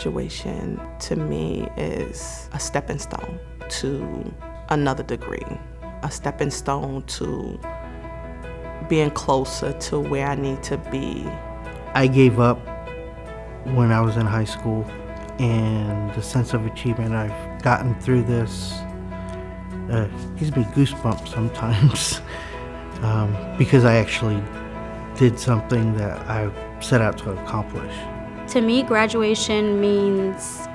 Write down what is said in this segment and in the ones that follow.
Graduation to me is a stepping stone to another degree, a stepping stone to being closer to where I need to be. I gave up when I was in high school, and the sense of achievement I've gotten through this gives me goosebumps sometimes because I actually did something that I set out to accomplish. To me, graduation means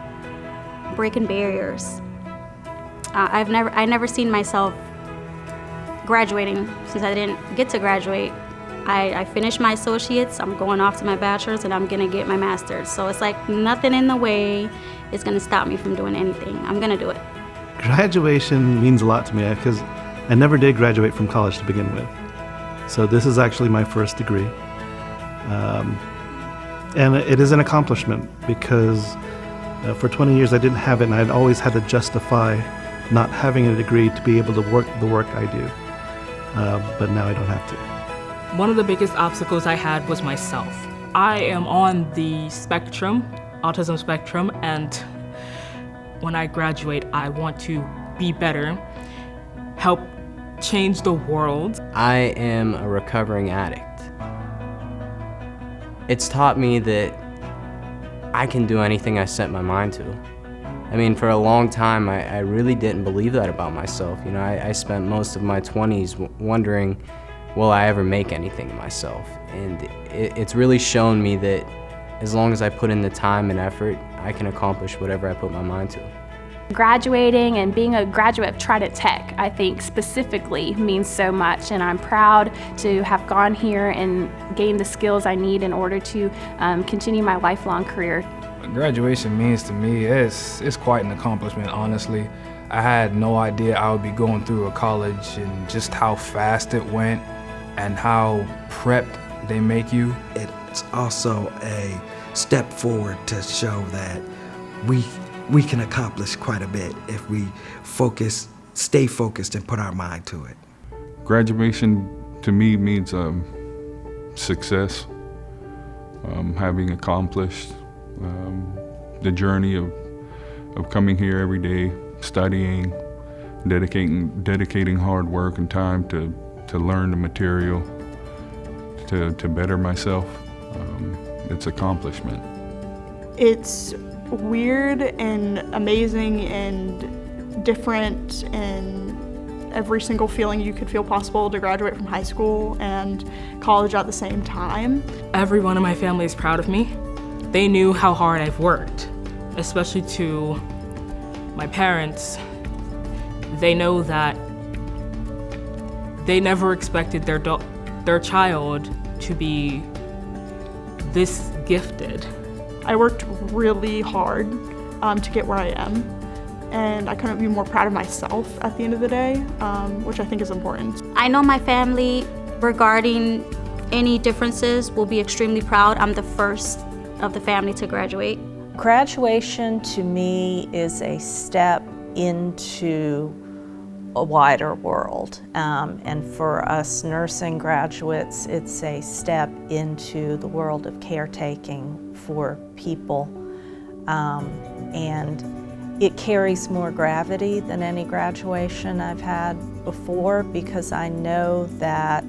breaking barriers. I never seen myself graduating since I didn't get to graduate. I finished my associates, I'm going off to my bachelor's, and I'm gonna get my master's. So it's like nothing in the way is gonna stop me from doing anything. I'm gonna do it. Graduation means a lot to me because I never did graduate from college to begin with. So this is actually my first degree. And it is an accomplishment because for 20 years I didn't have it, and I'd always had to justify not having a degree to be able to work the work I do. But now I don't have to. One of the biggest obstacles I had was myself. I am on the spectrum, autism spectrum, and when I graduate, I want to be better, help change the world. I am a recovering addict. It's taught me that I can do anything I set my mind to. I mean, for a long time, I really didn't believe that about myself. You know, I spent most of my 20s wondering, will I ever make anything of myself? And it's really shown me that as long as I put in the time and effort, I can accomplish whatever I put my mind to. Graduating and being a graduate of Trident Tech, I think specifically means so much, and I'm proud to have gone here and gained the skills I need in order to continue my lifelong career. Graduation means to me, it's quite an accomplishment, honestly. I had no idea I would be going through a college and just how fast it went and how prepped they make you. It's also a step forward to show that we can accomplish quite a bit if we stay focused and put our mind to it. Graduation to me means success, having accomplished the journey of coming here every day, studying, dedicating hard work and time to learn the material, to better myself. It's accomplishment. It's weird and amazing and different and every single feeling you could feel possible to graduate from high school and college at the same time. Everyone in my family is proud of me. They knew how hard I've worked, especially to my parents. They know that they never expected their child to be this gifted. I worked really hard to get where I am, and I couldn't be more proud of myself at the end of the day, which I think is important. I know my family, regarding any differences, will be extremely proud. I'm the first of the family to graduate. Graduation to me is a step into a wider world, and for us nursing graduates, it's a step into the world of caretaking for people, and it carries more gravity than any graduation I've had before, because I know that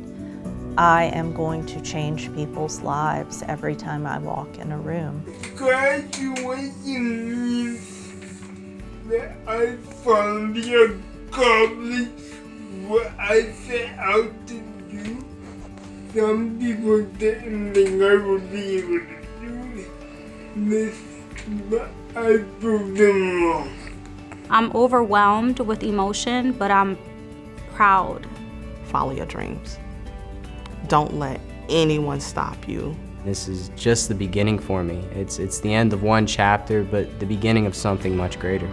I am going to change people's lives every time I walk in a room. Graduation means that I finally accomplished what I set out to do. Some people didn't think I would be able to do this, but I proved them wrong. I'm overwhelmed with emotion, but I'm proud. Follow your dreams. Don't let anyone stop you. This is just the beginning for me. It's the end of one chapter, but the beginning of something much greater.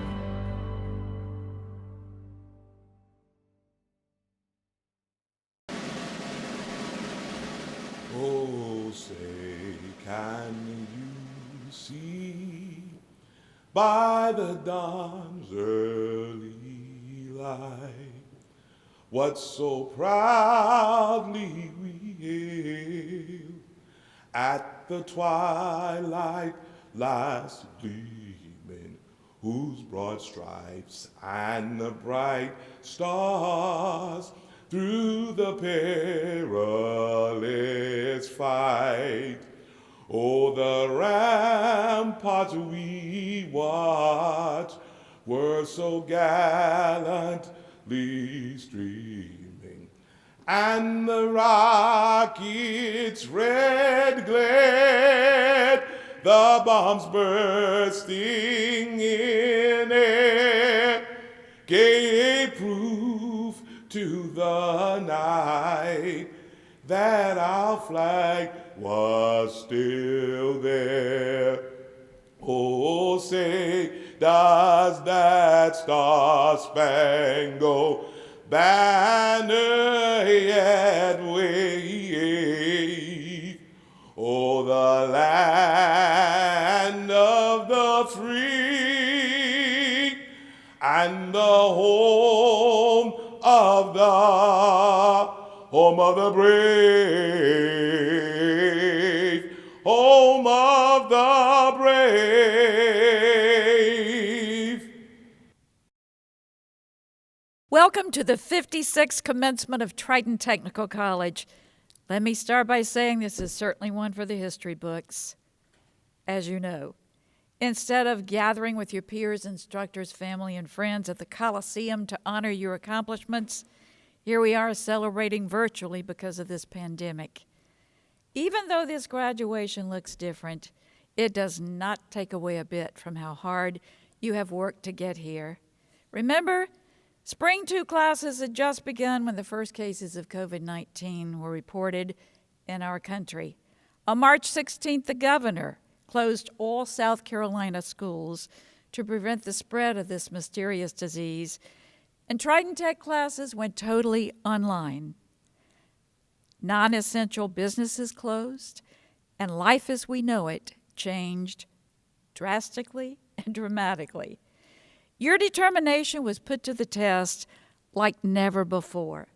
Oh, say, can you see by the dawn's early light what so proudly we hailed at the twilight last gleaming? whose broad stripes and the bright stars through the perilous fight. Oh, the ramparts we watched were so gallantly streaming, and the rockets' red glare, the bombs bursting in air, gave proof to the night that our flag was still there. Oh, say, does that star-spangled banner yet wave? Oh, the land of the free and the home of the brave, home of the brave. Welcome to the 56th commencement of Triton Technical College. Let me start by saying this is certainly one for the history books. As you know, instead of gathering with your peers, instructors, family, and friends at the Coliseum to honor your accomplishments, here we are celebrating virtually because of this pandemic. Even though this graduation looks different, it does not take away a bit from how hard you have worked to get here. Remember, Spring 2 classes had just begun when the first cases of COVID-19 were reported in our country. On March 16th, the governor closed all South Carolina schools to prevent the spread of this mysterious disease, and Triton Tech classes went totally online. Non-essential businesses closed, and life as we know it changed drastically and dramatically. Your determination was put to the test like never before.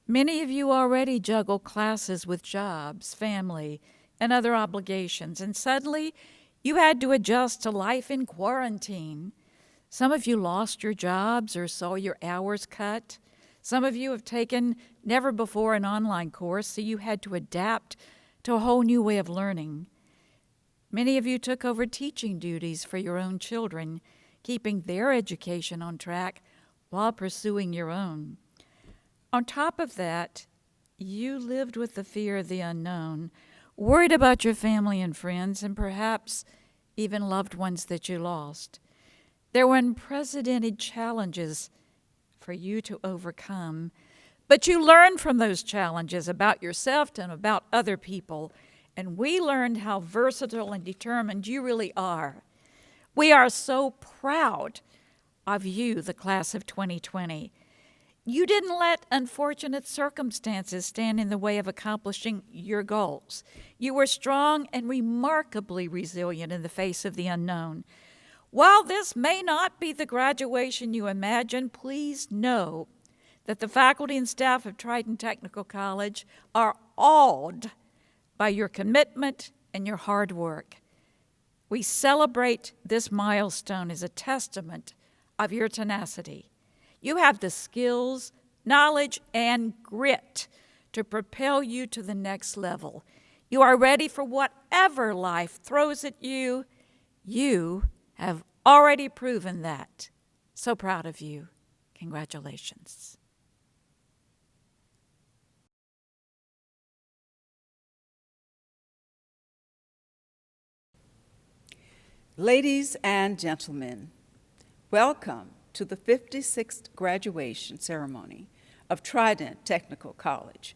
Many of you already juggle classes with jobs, family, and other obligations, and suddenly you had to adjust to life in quarantine. Some of you lost your jobs or saw your hours cut. Some of you have taken never before an online course, so you had to adapt to a whole new way of learning. Many of you took over teaching duties for your own children, keeping their education on track while pursuing your own. On top of that, you lived with the fear of the unknown, worried about your family and friends, and perhaps even loved ones that you lost. There were unprecedented challenges for you to overcome, but you learned from those challenges about yourself and about other people, and we learned how versatile and determined you really are. We are so proud of you, the class of 2020. You didn't let unfortunate circumstances stand in the way of accomplishing your goals. You were strong and remarkably resilient in the face of the unknown. While this may not be the graduation you imagine, please know that the faculty and staff of Triton Technical College are awed by your commitment and your hard work. We celebrate this milestone as a testament of your tenacity. You have the skills, knowledge, and grit to propel you to the next level. You are ready for whatever life throws at you. You have already proven that. So proud of you. Congratulations. Ladies and gentlemen, welcome to the 56th graduation ceremony of Trident Technical College.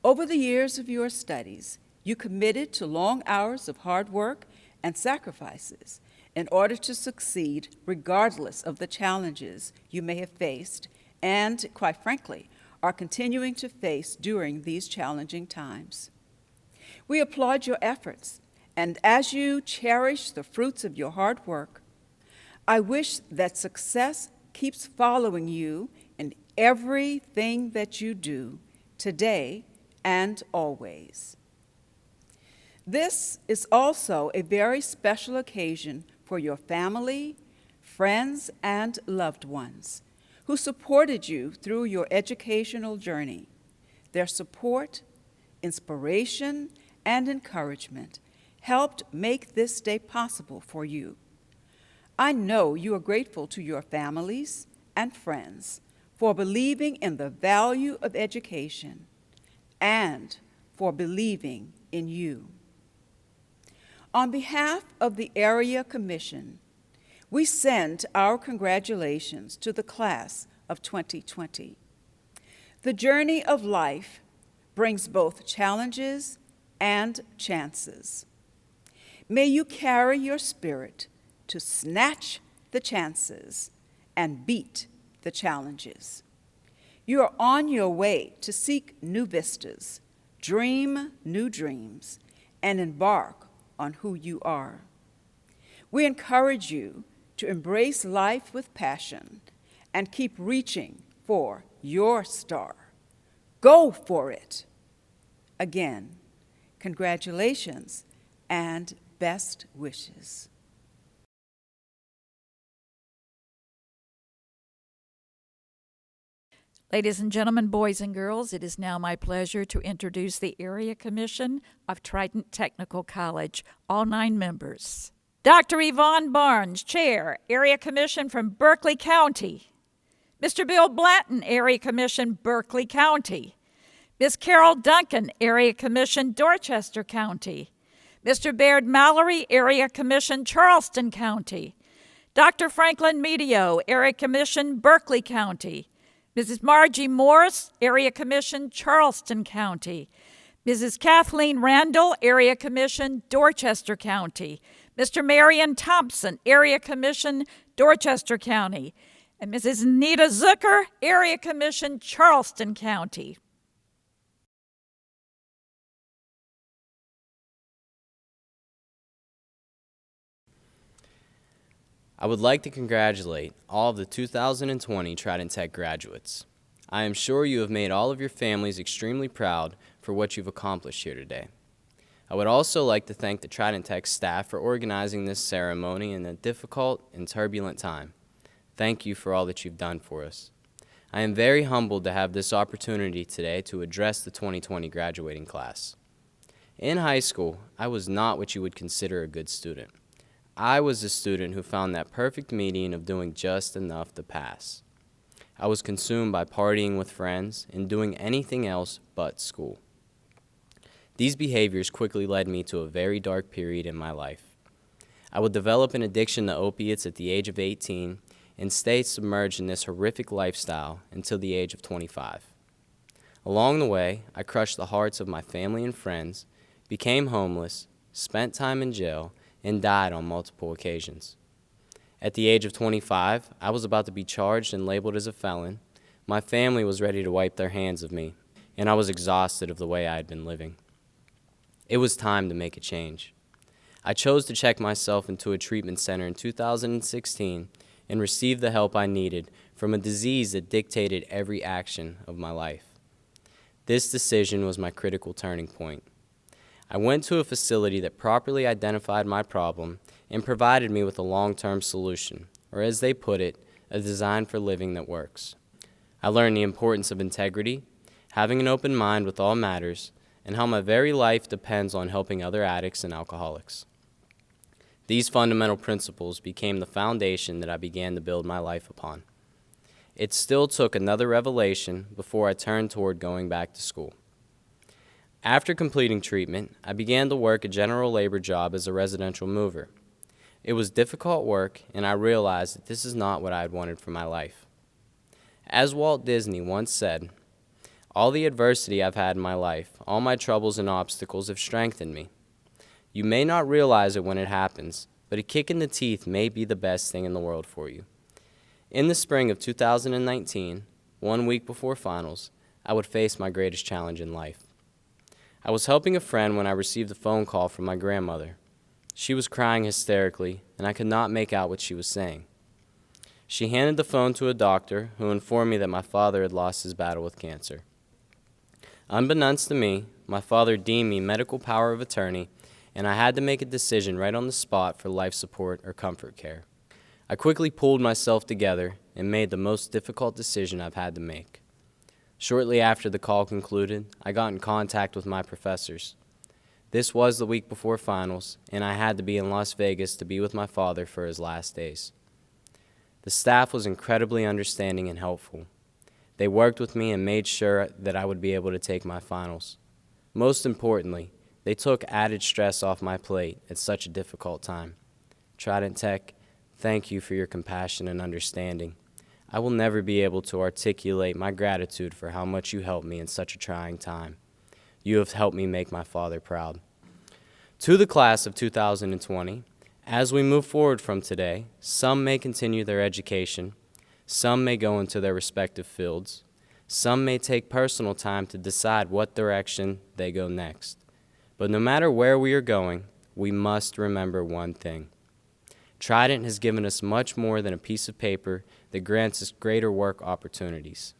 Over the years of your studies, you committed to long hours of hard work and sacrifices in order to succeed regardless of the challenges you may have faced and, quite frankly, are continuing to face during these challenging times. We applaud your efforts, and as you cherish the fruits of your hard work, I wish that success keeps following you in everything that you do, today and always. This is also a very special occasion for your family, friends and loved ones who supported you through your educational journey. Their support, inspiration, and encouragement helped make this day possible for you. I know you are grateful to your families and friends for believing in the value of education and for believing in you. On behalf of the Area Commission, we send our congratulations to the class of 2020. The journey of life brings both challenges and chances. May you carry your spirit to snatch the chances and beat the challenges. You are on your way to seek new vistas, dream new dreams, and embark on who you are. We encourage you to embrace life with passion and keep reaching for your star. Go for it. Again, congratulations and best wishes. Ladies and gentlemen, boys and girls, it is now my pleasure to introduce the Area Commission of Trident Technical College, all 9 members. Dr. Yvonne Barnes, Chair, Area Commission from Berkeley County. Mr. Bill Blanton, Area Commission, Berkeley County. Ms. Carol Duncan, Area Commission, Dorchester County. Mr. Baird Mallory, Area Commission, Charleston County. Dr. Franklin Medio, Area Commission, Berkeley County. Mrs. Margie Morris, Area Commission, Charleston County. Mrs. Kathleen Randall, Area Commission, Dorchester County. Mr. Marion Thompson, Area Commission, Dorchester County. And Mrs. Nita Zucker, Area Commission, Charleston County. I would like to congratulate all of the 2020 Trident Tech graduates. I am sure you have made all of your families extremely proud for what you've accomplished here today. I would also like to thank the Trident Tech staff for organizing this ceremony in a difficult and turbulent time. Thank you for all that you've done for us. I am very humbled to have this opportunity today to address the 2020 graduating class. In high school, I was not what you would consider a good student. I was a student who found that perfect median of doing just enough to pass. I was consumed by partying with friends and doing anything else but school. These behaviors quickly led me to a very dark period in my life. I would develop an addiction to opiates at the age of 18 and stay submerged in this horrific lifestyle until the age of 25. Along the way, I crushed the hearts of my family and friends, became homeless, spent time in jail, and died on multiple occasions. At the age of 25, I was about to be charged and labeled as a felon. My family was ready to wipe their hands of me, and I was exhausted of the way I had been living. It was time to make a change. I chose to check myself into a treatment center in 2016 and receive the help I needed from a disease that dictated every action of my life. This decision was my critical turning point. I went to a facility that properly identified my problem and provided me with a long-term solution, or as they put it, a design for living that works. I learned the importance of integrity, having an open mind with all matters, and how my very life depends on helping other addicts and alcoholics. These fundamental principles became the foundation that I began to build my life upon. It still took another revelation before I turned toward going back to school. After completing treatment, I began to work a general labor job as a residential mover. It was difficult work, and I realized that this is not what I had wanted for my life. As Walt Disney once said, "All the adversity I've had in my life, all my troubles and obstacles have strengthened me. You may not realize it when it happens, but a kick in the teeth may be the best thing in the world for you." In the spring of 2019, 1 week before finals, I would face my greatest challenge in life. I was helping a friend when I received a phone call from my grandmother. She was crying hysterically, and I could not make out what she was saying. She handed the phone to a doctor who informed me that my father had lost his battle with cancer. Unbeknownst to me, my father deemed me medical power of attorney, and I had to make a decision right on the spot for life support or comfort care. I quickly pulled myself together and made the most difficult decision I've had to make. Shortly after the call concluded, I got in contact with my professors. This was the week before finals, and I had to be in Las Vegas to be with my father for his last days. The staff was incredibly understanding and helpful. They worked with me and made sure that I would be able to take my finals. Most importantly, they took added stress off my plate at such a difficult time. Trident Tech, thank you for your compassion and understanding. I will never be able to articulate my gratitude for how much you helped me in such a trying time. You have helped me make my father proud. To the class of 2020, as we move forward from today, some may continue their education, some may go into their respective fields, some may take personal time to decide what direction they go next. But no matter where we are going, we must remember one thing. Trident has given us much more than a piece of paper that grants us greater work opportunities.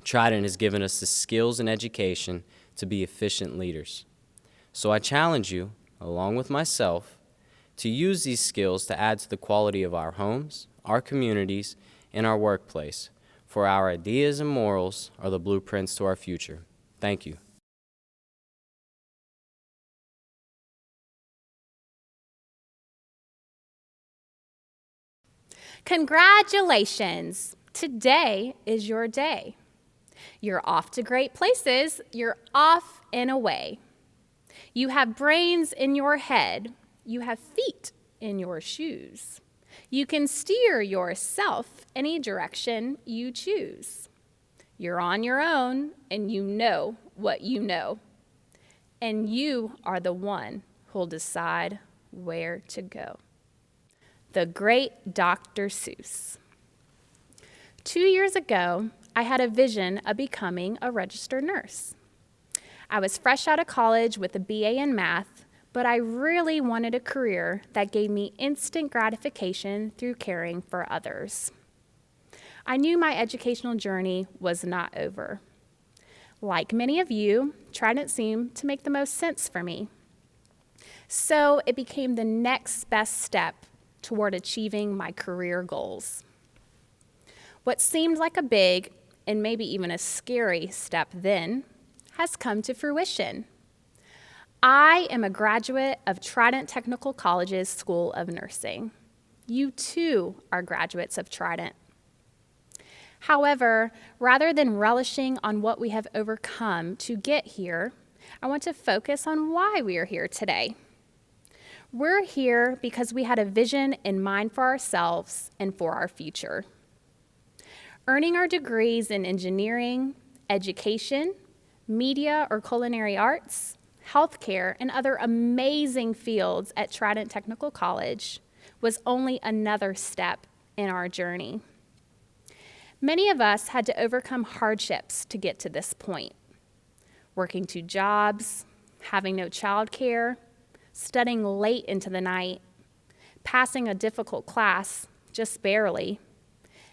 Trident has given us the skills and education to be efficient leaders. So I challenge you, along with myself, to use these skills to add to the quality of our homes, our communities, and our workplace, for our ideas and morals are the blueprints to our future. Thank you. Congratulations! Today is your day. You're off to great places. You're off and away. You have brains in your head. You have feet in your shoes. You can steer yourself any direction you choose. You're on your own, and you know what you know. And you are the one who'll decide where to go. The great Dr. Seuss. 2 years ago, I had a vision of becoming a registered nurse. I was fresh out of college with a BA in math, but I really wanted a career that gave me instant gratification through caring for others. I knew my educational journey was not over. Like many of you, Trident seemed to make the most sense for me. So it became the next best step toward achieving my career goals. What seemed like a big and maybe even a scary step then has come to fruition. I am a graduate of Trident Technical College's School of Nursing. You too are graduates of Trident. However, rather than relishing on what we have overcome to get here, I want to focus on why we are here today. We're here because we had a vision in mind for ourselves and for our future. Earning our degrees in engineering, education, media or culinary arts, healthcare, and other amazing fields at Trident Technical College was only another step in our journey. Many of us had to overcome hardships to get to this point. Working 2 jobs, having no childcare, studying late into the night, passing a difficult class, just barely,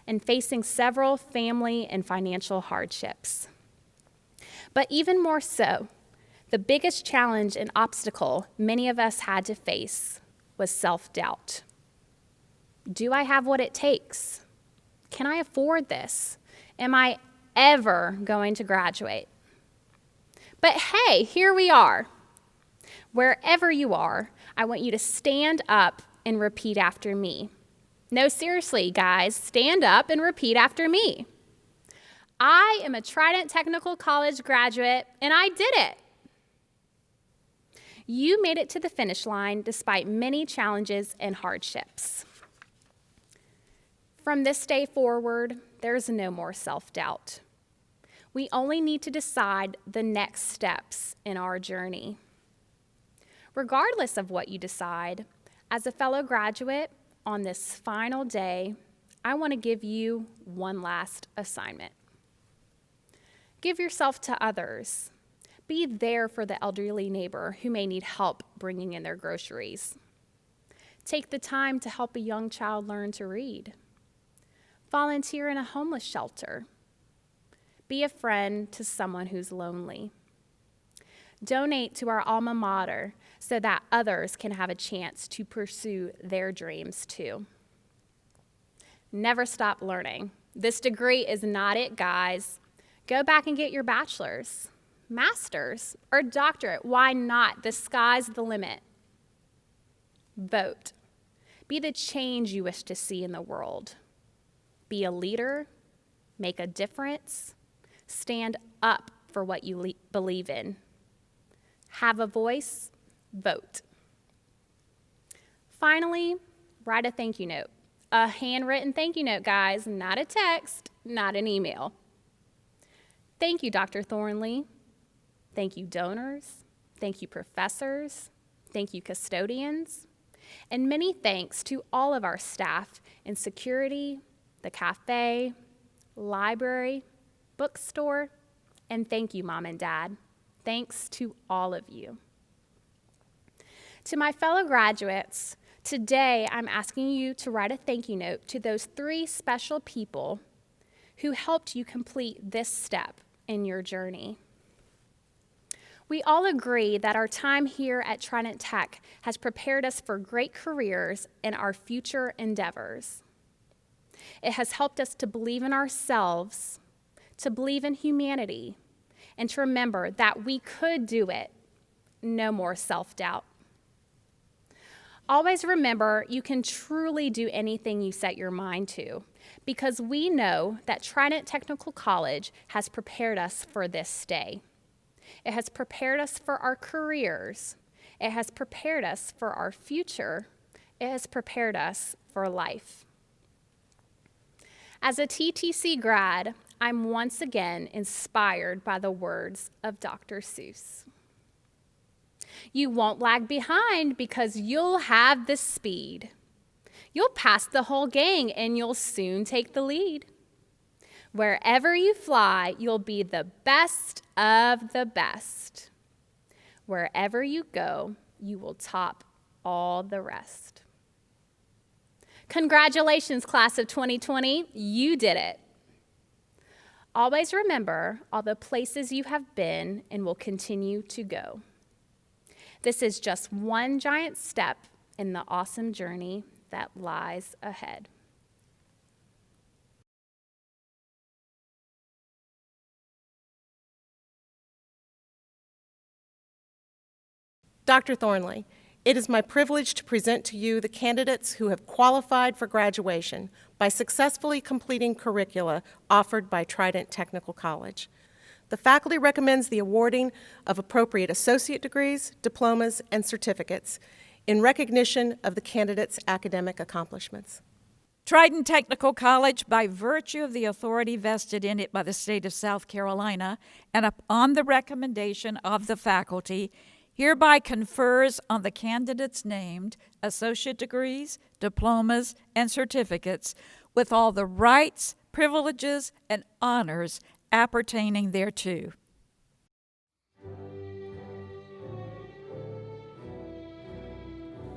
and facing several family and financial hardships. But even more so, the biggest challenge and obstacle many of us had to face was self-doubt. Do I have what it takes? Can I afford this? Am I ever going to graduate? But hey, here we are. Wherever you are, I want you to stand up and repeat after me. No, seriously, guys, stand up and repeat after me. I am a Trident Technical College graduate, and I did it. You made it to the finish line despite many challenges and hardships. From this day forward, there's no more self-doubt. We only need to decide the next steps in our journey. Regardless of what you decide, as a fellow graduate, on this final day, I want to give you one last assignment. Give yourself to others. Be there for the elderly neighbor who may need help bringing in their groceries. Take the time to help a young child learn to read. Volunteer in a homeless shelter. Be a friend to someone who's lonely. Donate to our alma mater so that others can have a chance to pursue their dreams too. Never stop learning. This degree is not it, guys. Go back and get your bachelor's, master's, or doctorate. Why not? The sky's the limit. Vote. Be the change you wish to see in the world. Be a leader. Make a difference. Stand up for what you believe in. Have a voice. Vote. Finally, write a thank you note. A handwritten thank you note, guys, not a text, not an email. Thank you, Dr. Thornley. Thank you, donors. Thank you, professors. Thank you, custodians. And many thanks to all of our staff in security, the cafe, library, bookstore, and thank you, Mom and Dad. Thanks to all of you. To my fellow graduates, today I'm asking you to write a thank you note to those 3 special people who helped you complete this step in your journey. We all agree that our time here at Trident Tech has prepared us for great careers in our future endeavors. It has helped us to believe in ourselves, to believe in humanity, and to remember that we could do it. No more self-doubt. Always remember you can truly do anything you set your mind to, because we know that Trident Technical College has prepared us for this day. It has prepared us for our careers. It has prepared us for our future. It has prepared us for life. As a TTC grad, I'm once again inspired by the words of Dr. Seuss. You won't lag behind because you'll have the speed. You'll pass the whole gang and you'll soon take the lead. Wherever you fly, you'll be the best of the best. Wherever you go, you will top all the rest. Congratulations, class of 2020, you did it. Always remember all the places you have been and will continue to go. This is just one giant step in the awesome journey that lies ahead. Dr. Thornley, it is my privilege to present to you the candidates who have qualified for graduation by successfully completing curricula offered by Trident Technical College. The faculty recommends the awarding of appropriate associate degrees, diplomas, and certificates in recognition of the candidates' academic accomplishments. Trident Technical College, by virtue of the authority vested in it by the state of South Carolina and upon the recommendation of the faculty, hereby confers on the candidates named associate degrees, diplomas, and certificates with all the rights, privileges, and honors appertaining thereto.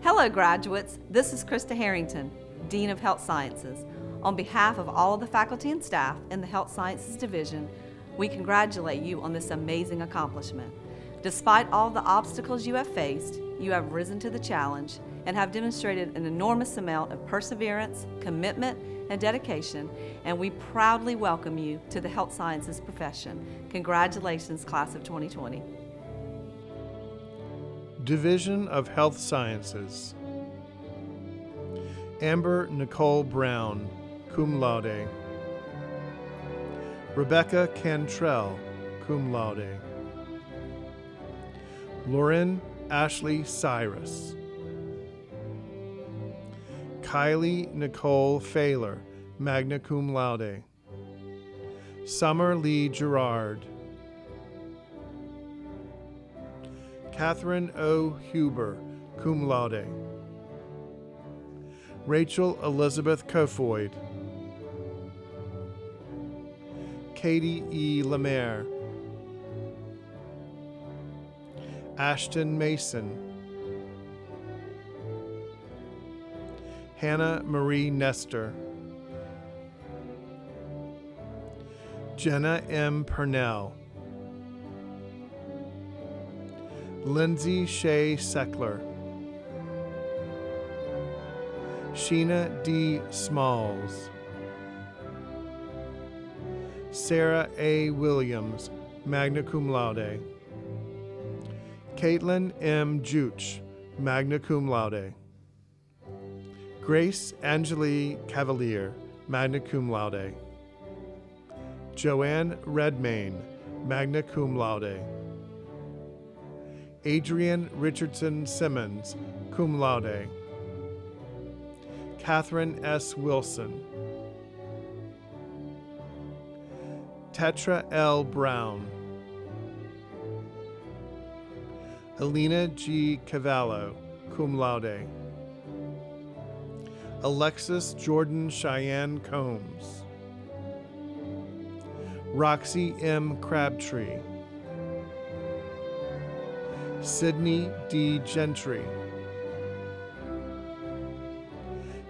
Hello, graduates. This is Krista Harrington, Dean of Health Sciences. On behalf of all of the faculty and staff in the Health Sciences Division, we congratulate you on this amazing accomplishment. Despite all the obstacles you have faced, you have risen to the challenge and have demonstrated an enormous amount of perseverance, commitment, and dedication, and we proudly welcome you to the health sciences profession. Congratulations, class of 2020. Division of Health Sciences. Amber Nicole Brown, cum laude. Rebecca Cantrell, cum laude. Lauren Ashley Cyrus. Kylie Nicole Failer, magna cum laude. Summer Lee Gerard. Catherine O. Huber, cum laude. Rachel Elizabeth Kofoid. Katie E. Lemaire. Ashton Mason. Hannah Marie Nestor. Jenna M. Purnell. Lindsay Shea Seckler. Sheena D. Smalls. Sarah A. Williams, magna cum laude. Caitlin M. Juch, magna cum laude. Grace Angeli Cavalier, magna cum laude. Joanne Redmayne, magna cum laude. Adrian Richardson Simmons, cum laude. Catherine S. Wilson. Tetra L. Brown. Alina G. Cavallo, cum laude. Alexis Jordan Cheyenne Combs. Roxy M. Crabtree. Sydney D. Gentry.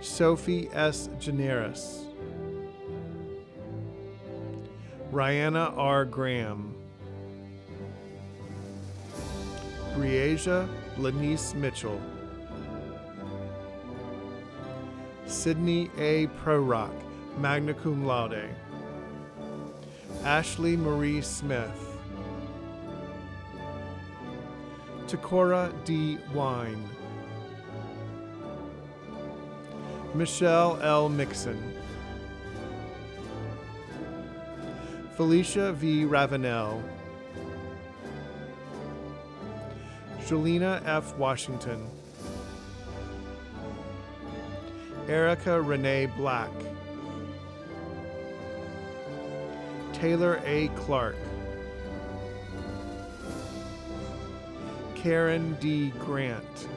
Sophie S. Generis. Rihanna R. Graham. Briasia Lanice Mitchell. Sydney A. Prorock, magna cum laude. Ashley Marie Smith. Takora D. Wine. Michelle L. Mixon. Felicia V. Ravenel. Julina F. Washington. Erica Renee Black. Taylor A. Clark. Karen D. Grant.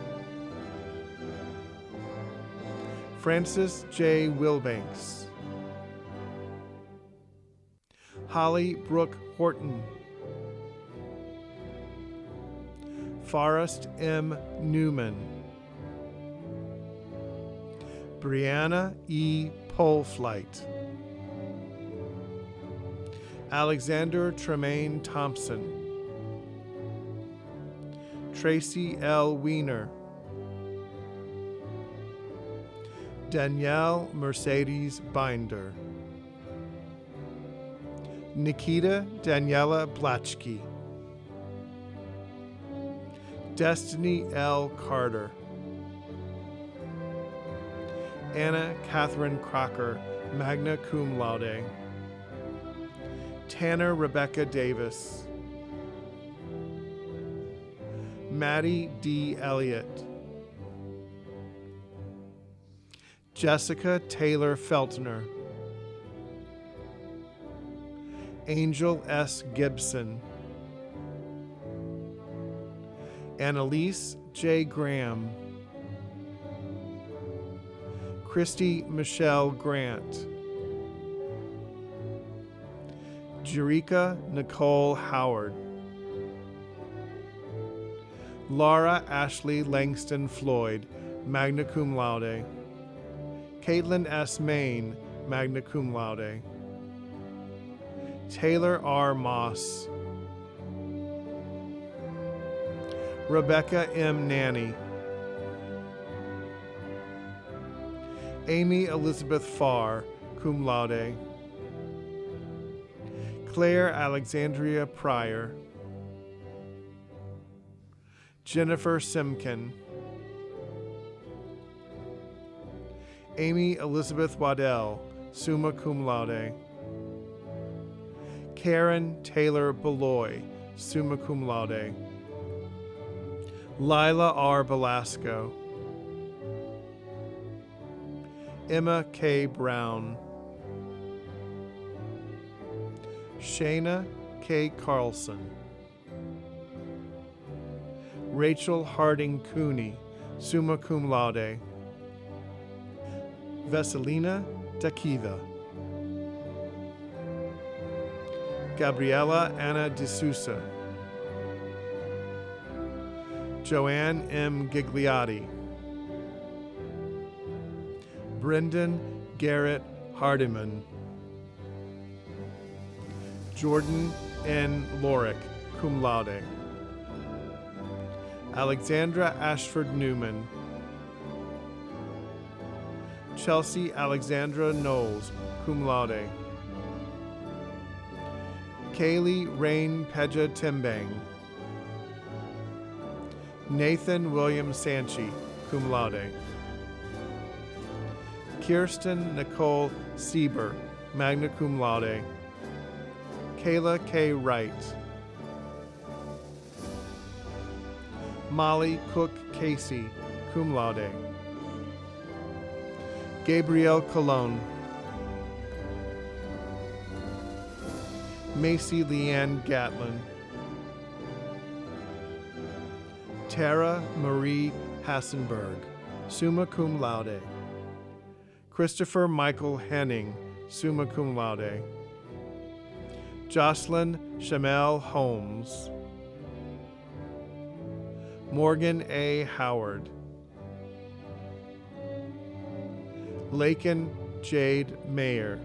Francis J. Wilbanks. Holly Brooke Horton. Forrest M. Newman. Brianna E. Poleflight. Alexander Tremaine Thompson. Tracy L. Wiener. Danielle Mercedes Binder. Nikita Daniela Blatchke. Destiny L. Carter. Anna Catherine Crocker, magna cum laude. Tanner Rebecca Davis. Maddie D. Elliott. Jessica Taylor Feltner. Angel S. Gibson. Annalise J. Graham. Christy Michelle Grant. Jerika Nicole Howard. Laura Ashley Langston Floyd, magna cum laude. Caitlin S. Main, magna cum laude. Taylor R. Moss. Rebecca M. Nanny. Amy Elizabeth Farr, cum laude. Claire Alexandria Pryor. Jennifer Simkin. Amy Elizabeth Waddell, summa cum laude. Karen Taylor Beloy, summa cum laude. Lila R. Belasco. Emma K. Brown. Shayna K. Carlson. Rachel Harding Cooney, summa cum laude. Veselina Dakiva. Gabriela Anna D'Souza. Joanne M. Gigliotti. Brendan Garrett Hardiman. Jordan N. Lorick, cum laude. Alexandra Ashford Newman. Chelsea Alexandra Knowles, cum laude. Kaylee Rain Peja Timbang. Nathan William Sanchi, cum laude. Kirsten Nicole Sieber, magna cum laude. Kayla K. Wright. Molly Cook Casey, cum laude. Gabrielle Colon. Macy Leanne Gatlin. Tara Marie Hassenberg, summa cum laude. Christopher Michael Henning, summa cum laude. Jocelyn Shamel Holmes. Morgan A. Howard. Lakin Jade Mayer.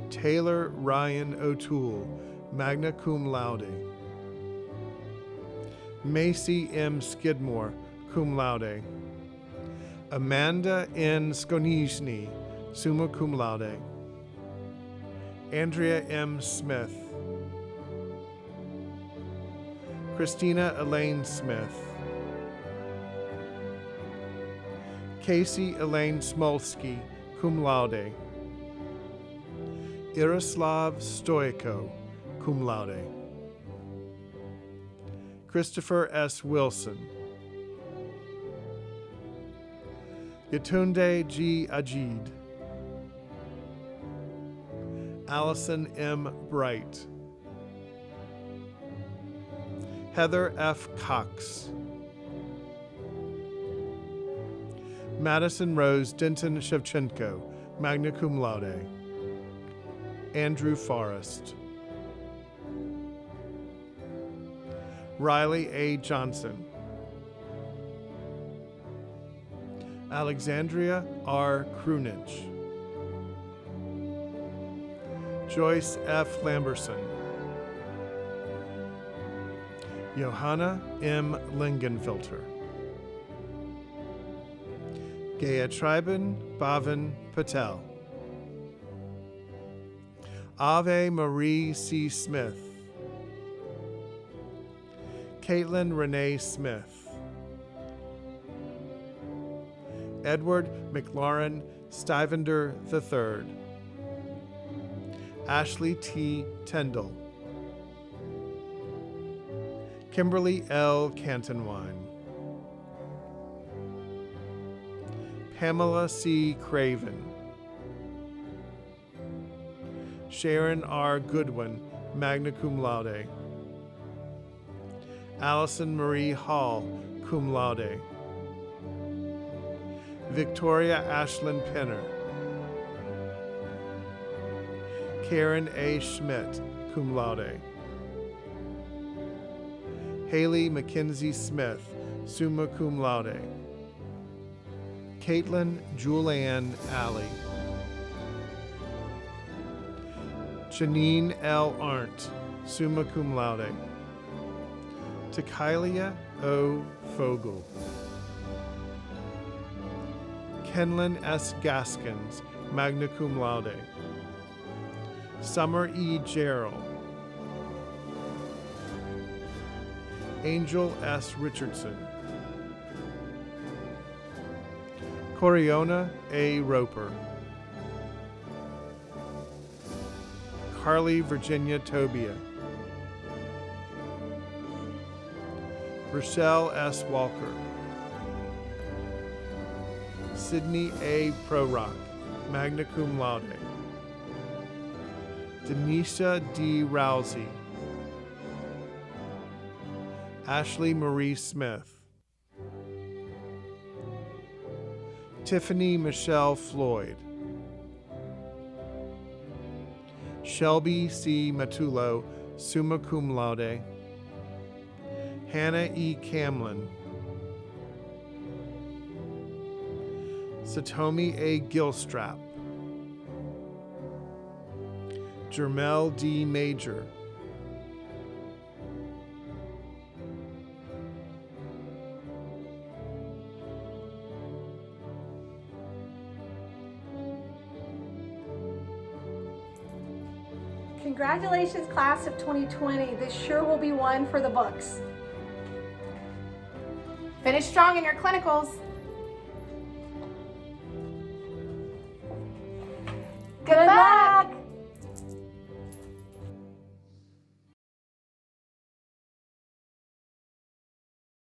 Taylor Ryan O'Toole, magna cum laude. Macy M. Skidmore, cum laude. Amanda N. Skonizny, summa cum laude. Andrea M. Smith. Christina Elaine Smith. Casey Elaine Smolsky, cum laude. Yaroslav Stoico, cum laude. Christopher S. Wilson. Yatunde G. Ajid. Allison M. Bright. Heather F. Cox. Madison Rose Denton Shevchenko, magna cum laude. Andrew Forrest. Riley A. Johnson. Alexandria R. Krunich. Joyce F. Lamberson. Johanna M. Lingenfilter. Gayatriban Bhavin Patel. Ave Marie C. Smith. Caitlin Renee Smith. Edward McLaurin Stivender III. Ashley T. Tyndall. Kimberly L. Cantonwine. Pamela C. Craven. Sharon R. Goodwin, magna cum laude. Allison Marie Hall, cum laude. Victoria Ashlyn Penner. Karen A. Schmidt, cum laude. Haley Mackenzie Smith, summa cum laude. Caitlin Julianne Alley. Janine L. Arndt, summa cum laude. Tekilia O. Fogel. Kenlin S. Gaskins, magna cum laude. Summer E. Gerald. Angel S. Richardson. Coriona A. Roper. Carly Virginia Tobia. Rochelle S. Walker. Sydney A. Prorock, magna cum laude. Denisha D. Rousey. Ashley Marie Smith. Tiffany Michelle Floyd. Shelby C. Matulo, summa cum laude. Hannah E. Camlin. Satomi A. Gilstrap. Jermel D. Major. Congratulations, class of 2020. This sure will be one for the books. Finish strong in your clinicals.